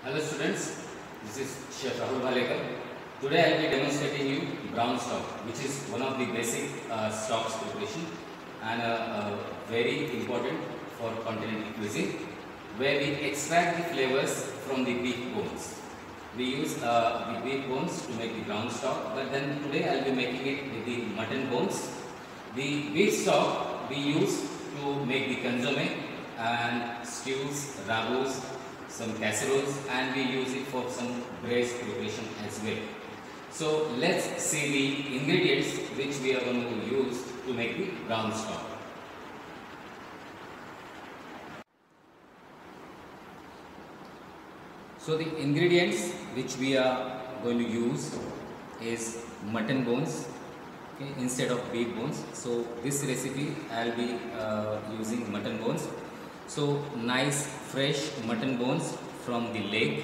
Hello students, this is Chef Rahul Bhalekar. Today I will be demonstrating you brown stock, which is one of the basic stocks preparation and very important for continental cuisine, where we extract the flavors from the beef bones. We use the beef bones to make the brown stock, but then today I will be making it with the mutton bones. The beef stock we use to make the consomme and stews, ragus, some casseroles, and we use it for some braised preparation as well. So let's see the ingredients which we are going to use to make the brown stock. So the ingredients which we are going to use is mutton bones, okay, instead of beef bones. So this recipe I will be using mutton bones. So nice fresh mutton bones from the leg.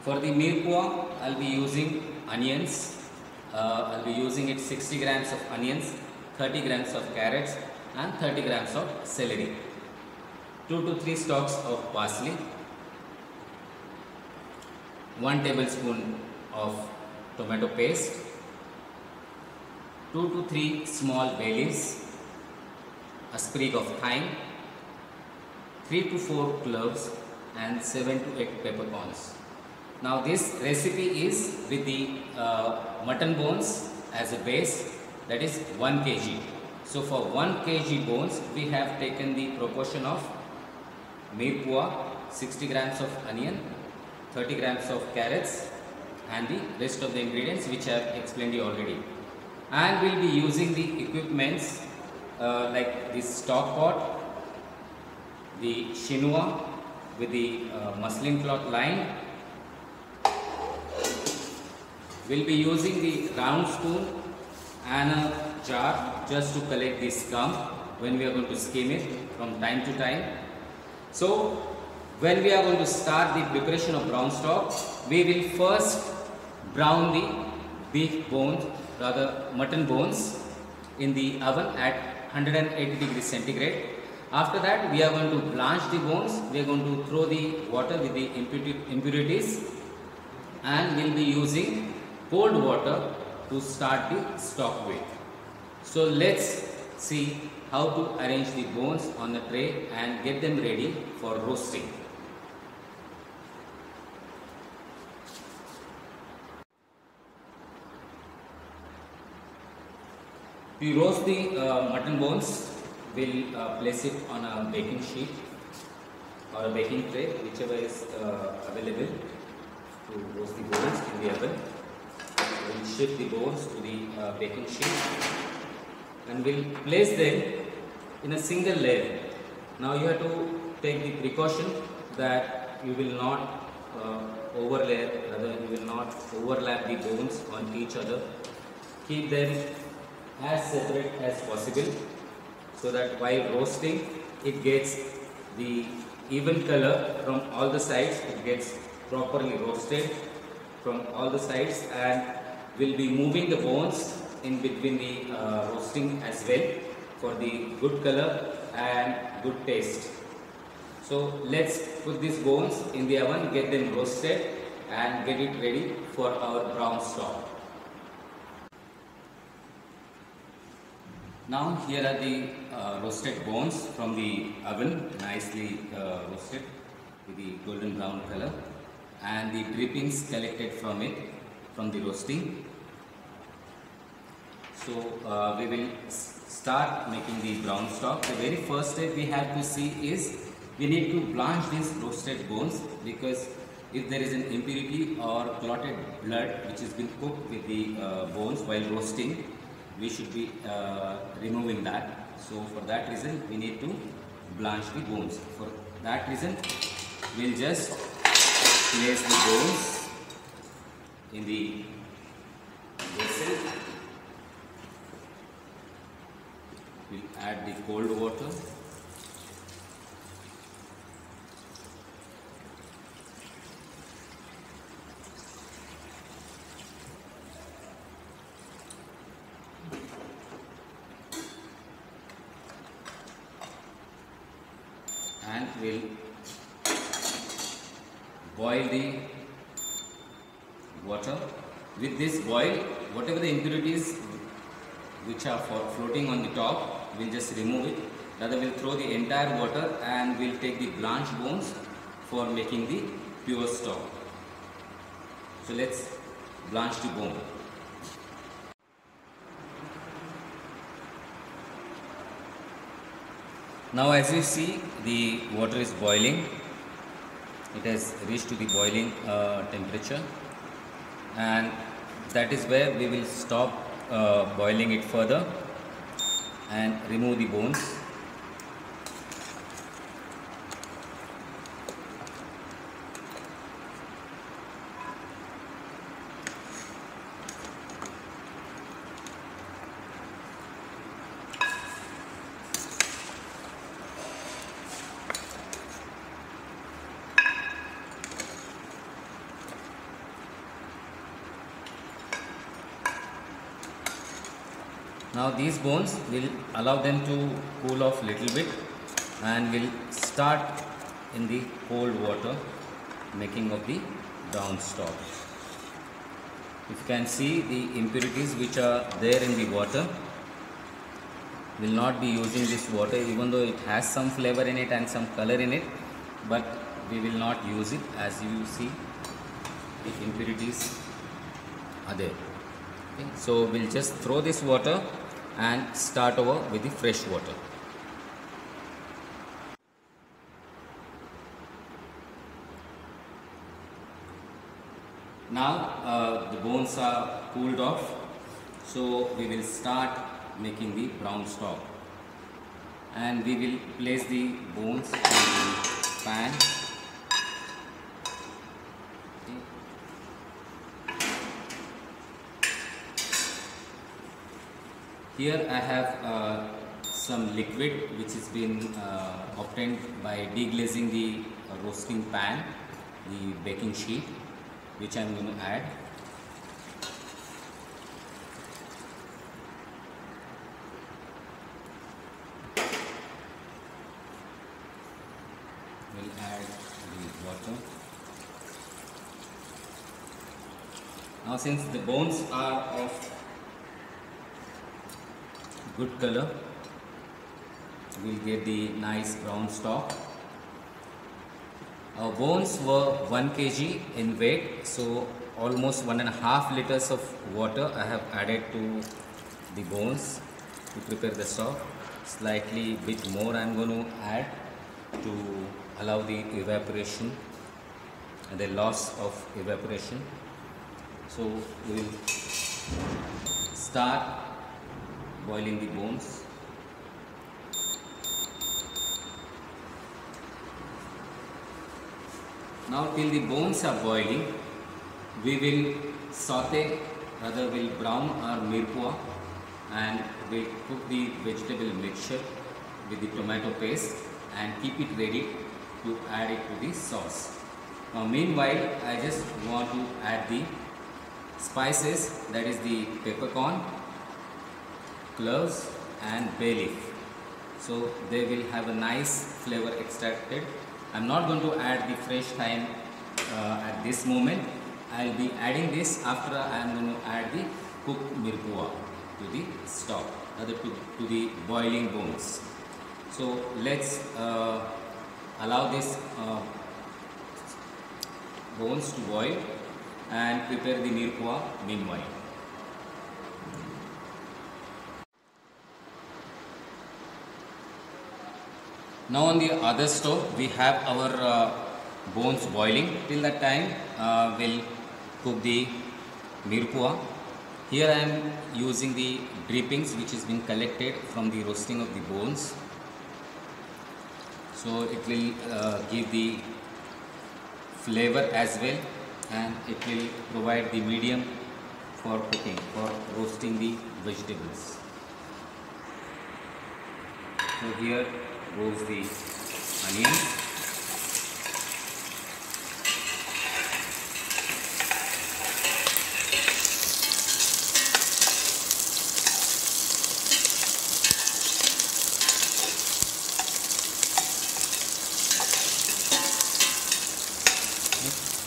For the mirepoix, I will be using onions. I will be using it 60 grams of onions, 30 grams of carrots and 30 grams of celery. 2 to 3 stalks of parsley, 1 tablespoon of tomato paste, 2 to 3 small bay leaves, a sprig of thyme, 3 to 4 cloves and 7 to 8 peppercorns. Now this recipe is with the mutton bones as a base, that is 1 kg. So for 1 kg bones we have taken the proportion of mirepoix, 60 grams of onion, 30 grams of carrots and the rest of the ingredients which I have explained you already. And we will be using the equipments like the stock pot, the chinois with the muslin cloth line. We will be using the round spoon and a jar just to collect the scum when we are going to skim it from time to time. So when we are going to start the preparation of brown stock, we will first brown the beef bones, rather mutton bones, in the oven at 180 degrees centigrade. After that we are going to blanch the bones. We are going to throw the water with the impurities and we will be using cold water to start the stock with. So let's see how to arrange the bones on the tray and get them ready for roasting. To roast the mutton bones, we'll place it on a baking sheet or a baking tray, whichever is available to roast the bones in the oven. We'll shift the bones to the baking sheet and we'll place them in a single layer. Now you have to take the precaution that you will not you will not overlap the bones on each other. Keep them as separate as possible so that while roasting it gets the even color from all the sides, it gets properly roasted from all the sides, and we'll be moving the bones in between the roasting as well for the good color and good taste. So let's put these bones in the oven, get them roasted and get it ready for our brown stock. Now here are the roasted bones from the oven, nicely roasted with the golden brown color, and the drippings collected from it from the roasting. So we will start making the brown stock. The very first step we have to see is we need to blanch these roasted bones, because if there is an impurity or clotted blood which has been cooked with the bones while roasting, we should be removing that. So for that reason we need to blanch the bones. For that reason we will just place the bones in the vessel. We will add the cold water. And will boil the water. With this boil, whatever the impurities which are floating on the top, we'll just remove it. Rather, we'll throw the entire water and we'll take the blanched bones for making the pure stock. So let's blanch the bone. Now as you see, the water is boiling. It has reached to the boiling temperature, and that is where we will stop boiling it further and remove the bones. Now these bones will allow them to cool off little bit, and will start in the cold water making of the brown stock. If you can see, the impurities which are there in the water, will not be using this water, even though it has some flavor in it and some color in it, but we will not use it. As you see, the impurities are there. Okay. So we'll just throw this water and start over with the fresh water. Now the bones are cooled off, so we will start making the brown stock, and we will place the bones in the pan. Here I have some liquid which has been obtained by deglazing the roasting pan, the baking sheet, which I am going to add. We'll add the water. Now since the bones are of good color, we'll get the nice brown stock. Our bones were 1 kg in weight, so almost 1.5 liters of water I have added to the bones to prepare the stock. Slightly bit more I am going to add to allow the evaporation and the loss of evaporation. So we will start boiling the bones. Now till the bones are boiling, we will saute, rather will brown our mirpua, and we'll cook the vegetable mixture with the tomato paste and keep it ready to add it to the sauce. Now meanwhile, I just want to add the spices, that is the peppercorn, cloves and bay leaf. So they will have a nice flavor extracted. I am not going to add the fresh thyme at this moment. I will be adding this after I am going to add the cooked mirpua to the stock, rather to the boiling bones. So let's allow this bones to boil and prepare the mirpua meanwhile. Now on the other stove we have our bones boiling. Till that time we'll cook the mirpua. Here I am using the drippings which has been collected from the roasting of the bones. So it will give the flavor as well, and it will provide the medium for cooking, for roasting the vegetables. So here goes the onions.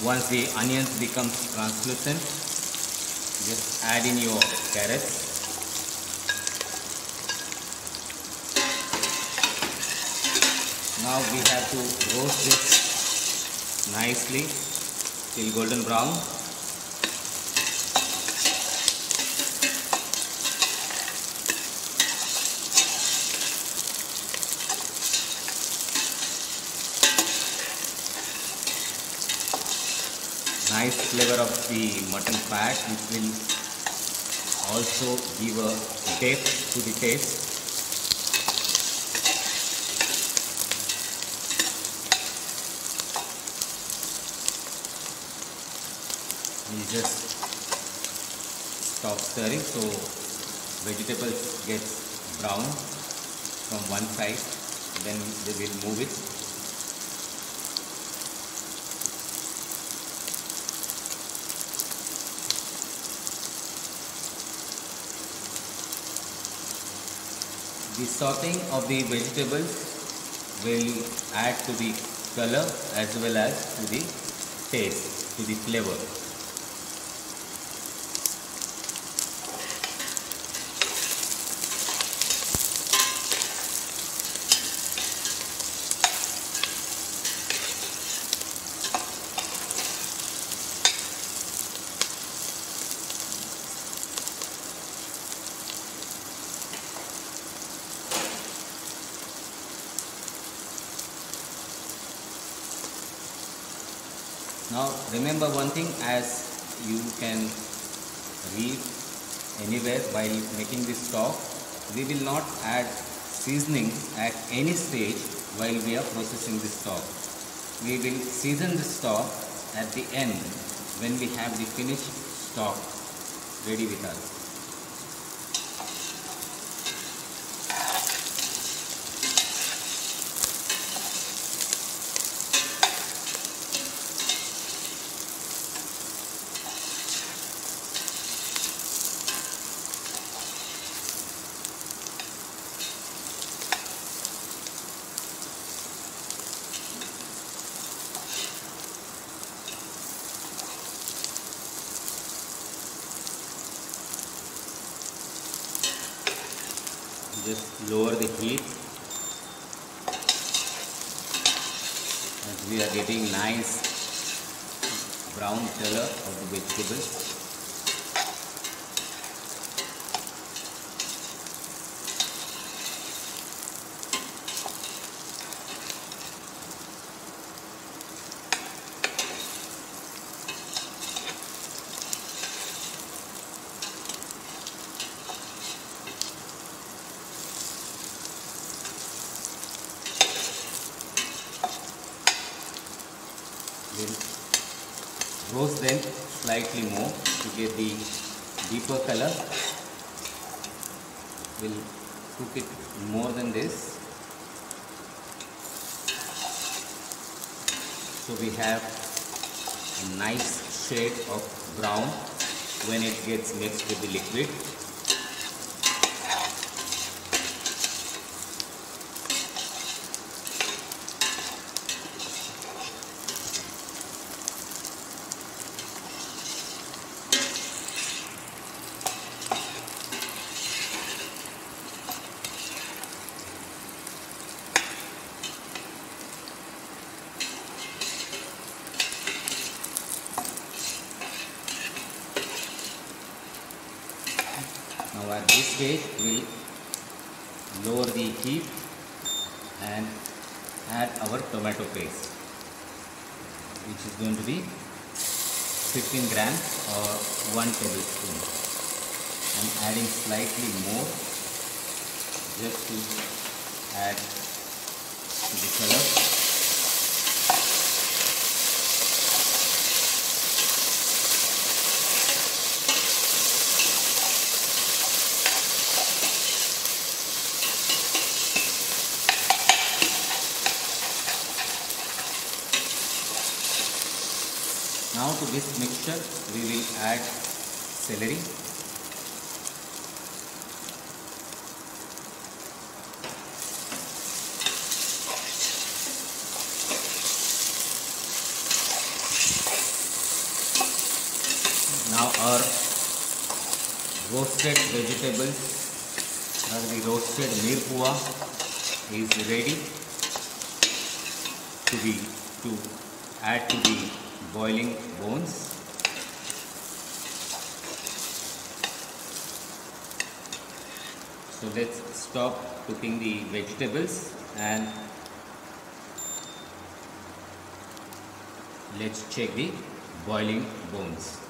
Once the onions becomes translucent, just add in your carrots. Now we have to roast this nicely till golden brown. Nice flavor of the mutton fat, which will also give a depth to the taste. We just stop stirring so vegetables get brown from one side, then we will move it. The sauteing of the vegetables will add to the color as well as to the taste, to the flavor. Now remember one thing, as you can read anywhere while making this stock, we will not add seasoning at any stage while we are processing this stock. We will season the stock at the end when we have the finished stock ready with us. Just lower the heat as we are getting nice brown color of the vegetables. We'll roast them slightly more to get the deeper color. We'll cook it more than this. So we have a nice shade of brown when it gets mixed with the liquid. Now at this stage we will lower the heat and add our tomato paste, which is going to be 15 grams or 1 tablespoon. I'm adding slightly more just to add to the color. Now to this mixture we will add celery. Now our roasted vegetables, the roasted mirpua is ready to add to the boiling bones. So let's stop cooking the vegetables and let's check the boiling bones.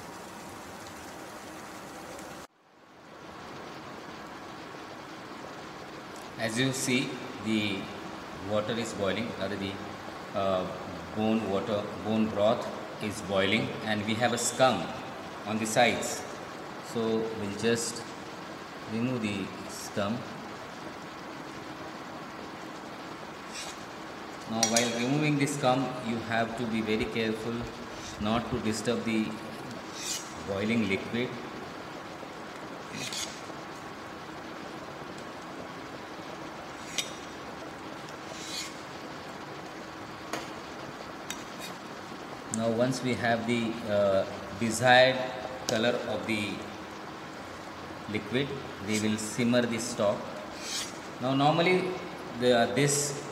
As you see, the water is boiling, or the bone broth is boiling, and we have a scum on the sides. So we'll just remove the scum. Now while removing the scum, you have to be very careful not to disturb the boiling liquid. Now once we have the desired color of the liquid, we will simmer the stock. Now normally this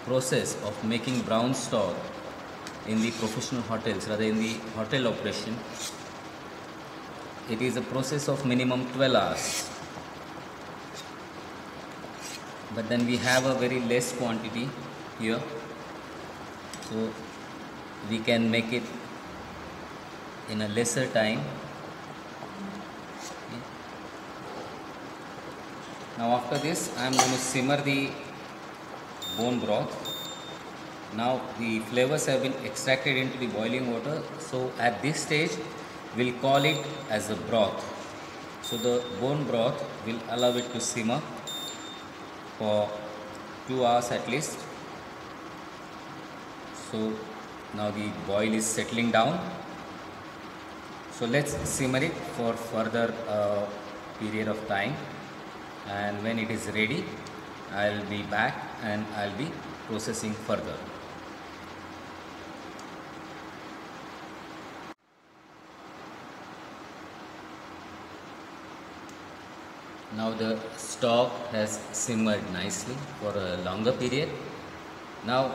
process of making brown stock in the professional hotels, rather in the hotel operation, it is a process of minimum 12 hours. But then we have a very less quantity here, so we can make it in a lesser time. Okay. Now after this, I am going to simmer the bone broth. Now the flavors have been extracted into the boiling water, so at this stage we'll call it as a broth. So the bone broth will allow it to simmer for 2 hours at least. So now the boil is settling down, so let's simmer it for further period of time, and when it is ready, I'll be back and I'll be processing further. Now the stock has simmered nicely for a longer period. Now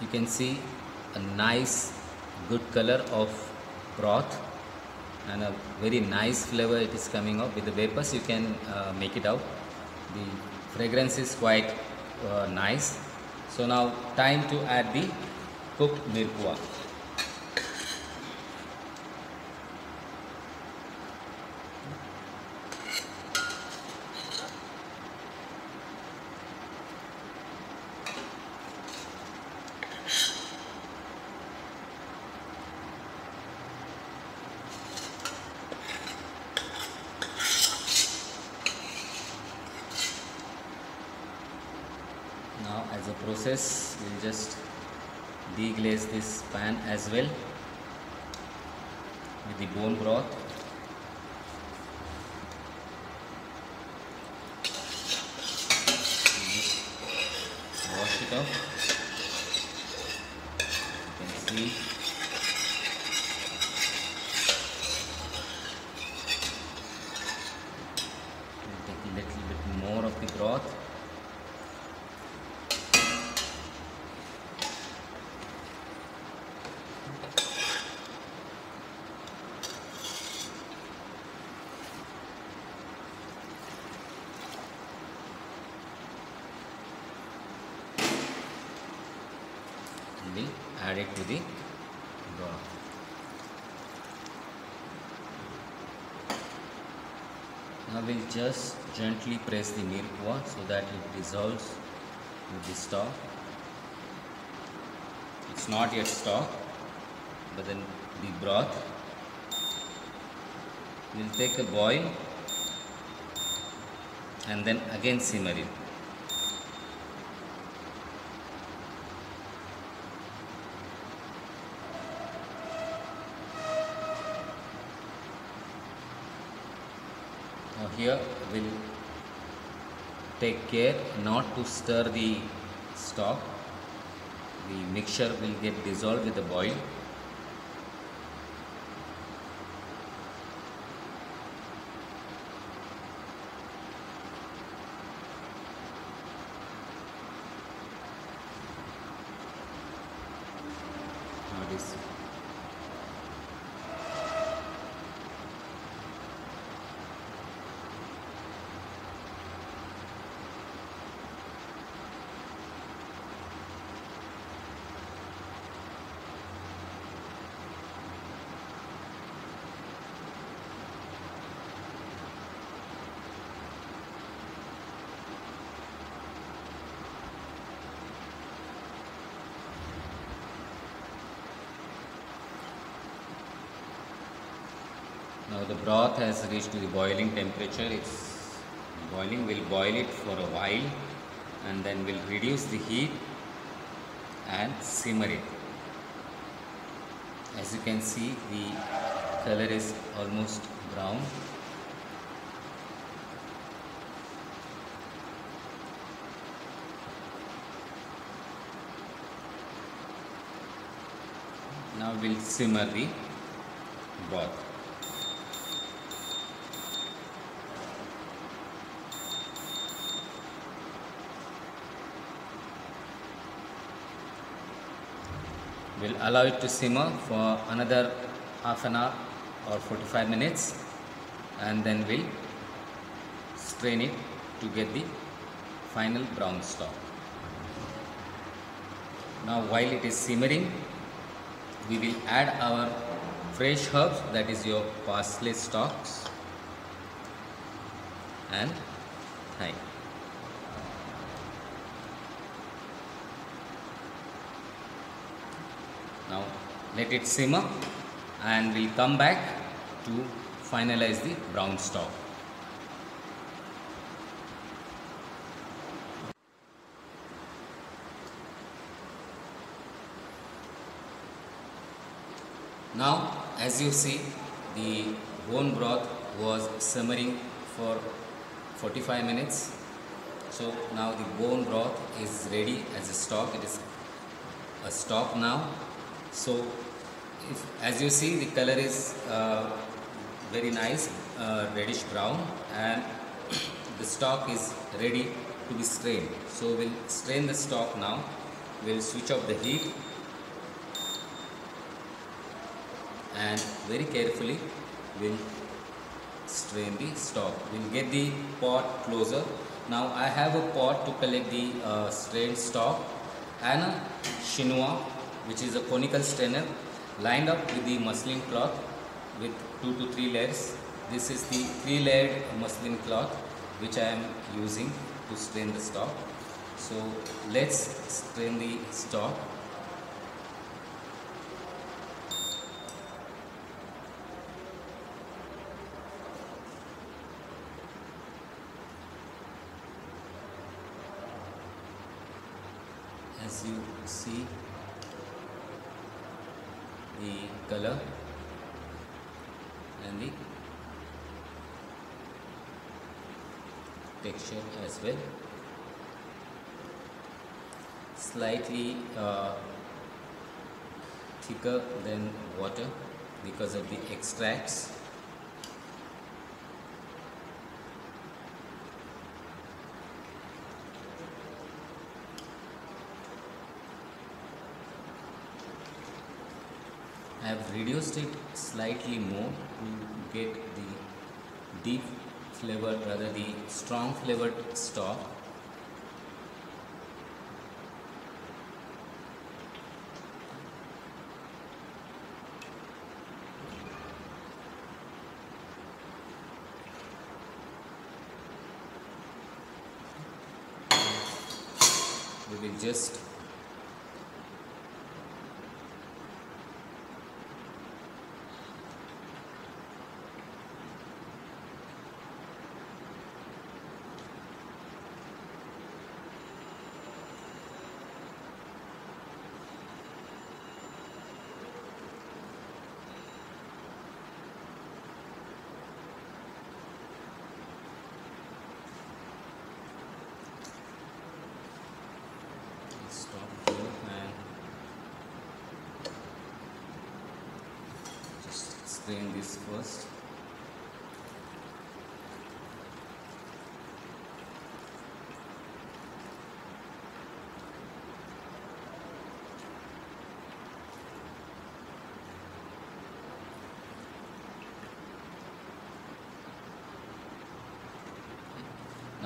you can see a nice good color of broth and a very nice flavor it is coming up. With the vapors you can make it out. The fragrance is quite nice. So now time to add the cooked mirpua. Now as a process, we'll just deglaze this pan as well with the bone broth. Wash it off. You can see we'll take a little bit more of the broth. We'll add it to the broth. Now we'll just gently press the mirpua so that it dissolves with the stock. It's not yet stock, but then the broth. We'll take a boil and then again simmer it. Now here we'll take care not to stir the stock. The mixture will get dissolved with the boil. this. Now the broth has reached to the boiling temperature. It's boiling. We'll boil it for a while and then we'll reduce the heat and simmer it. As you can see, the color is almost brown. Now we'll simmer the broth. We'll allow it to simmer for another half an hour or 45 minutes and then we'll strain it to get the final brown stock. Now while it is simmering, we will add our fresh herbs, that is your parsley stalks and thyme. Now let it simmer and we'll come back to finalize the brown stock. Now as you see, the bone broth was simmering for 45 minutes. So now the bone broth is ready as a stock. It is a stock now. So as you see, the color is very nice, reddish brown, and the stock is ready to be strained. So we'll strain the stock now. We'll switch off the heat and very carefully we'll strain the stock. We'll get the pot closer. Now I have a pot to collect the strained stock and a chinois, which is a conical strainer, lined up with the muslin cloth with 2 to 3 layers. This is the 3-layered muslin cloth which I am using to strain the stock. So let's strain the stock. As you see, the color and the texture as well, slightly thicker than water because of the extracts. I have reduced it slightly more to get the deep flavor, rather the strong flavored stock. We will just stop here and just strain this first.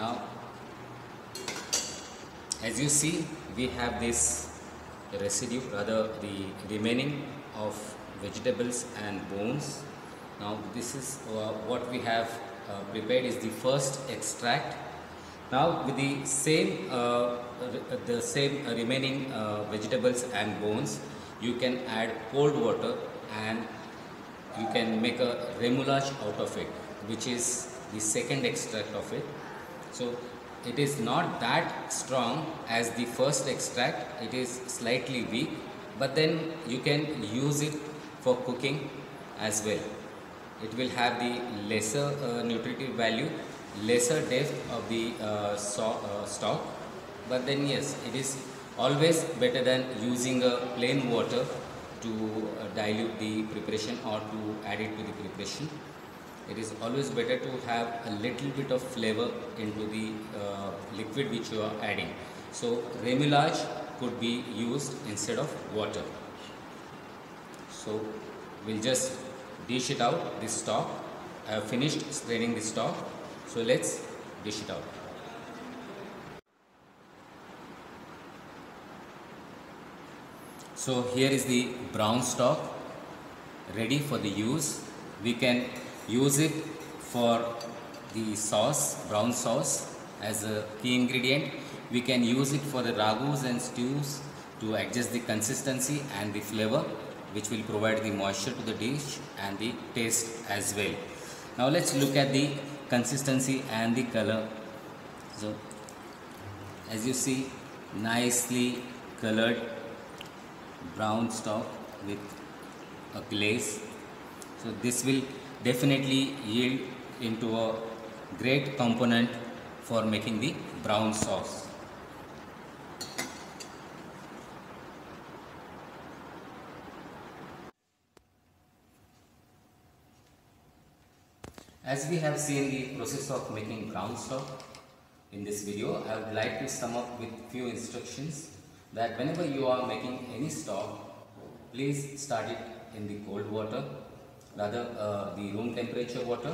Now, as you see, we have this residue, rather the remaining of vegetables and bones. Now this is what we have prepared is the first extract. Now with the same remaining vegetables and bones, you can add cold water and you can make a remoulade out of it, which is the second extract of it. So it is not that strong as the first extract, it is slightly weak, but then you can use it for cooking as well. It will have the lesser nutritive value, lesser depth of the stock, but then yes, it is always better than using a plain water to dilute the preparation or to add it to the preparation. It is always better to have a little bit of flavor into the liquid which you are adding. So remoulade could be used instead of water. So we'll just dish it out, this stock. I have finished straining the stock, so let's dish it out. So here is the brown stock ready for the use. We can use it for the sauce, brown sauce as a key ingredient. We can use it for the ragus and stews to adjust the consistency and the flavor, which will provide the moisture to the dish and the taste as well. Now let's look at the consistency and the color. So as you see, nicely colored brown stock with a glaze. So this will definitely yield into a great component for making the brown sauce. As we have seen the process of making brown stock in this video, I would like to sum up with few instructions that whenever you are making any stock, please start it in the cold water, rather the room temperature water,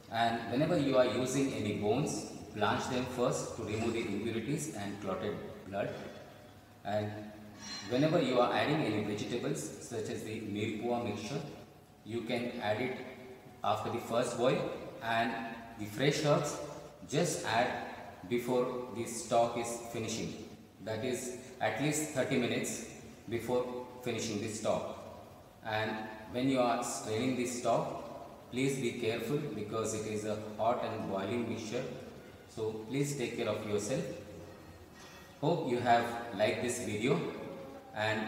and whenever you are using any bones, blanch them first to remove the impurities and clotted blood. And whenever you are adding any vegetables such as the mirpua mixture, you can add it after the first boil, and the fresh herbs just add before the stock is finishing, that is at least 30 minutes before finishing the stock. And when you are straining the stock, please be careful because it is a hot and boiling mixture, so please take care of yourself. Hope you have liked this video and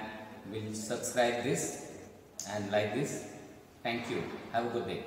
will subscribe this and like this. Thank you. Have a good day.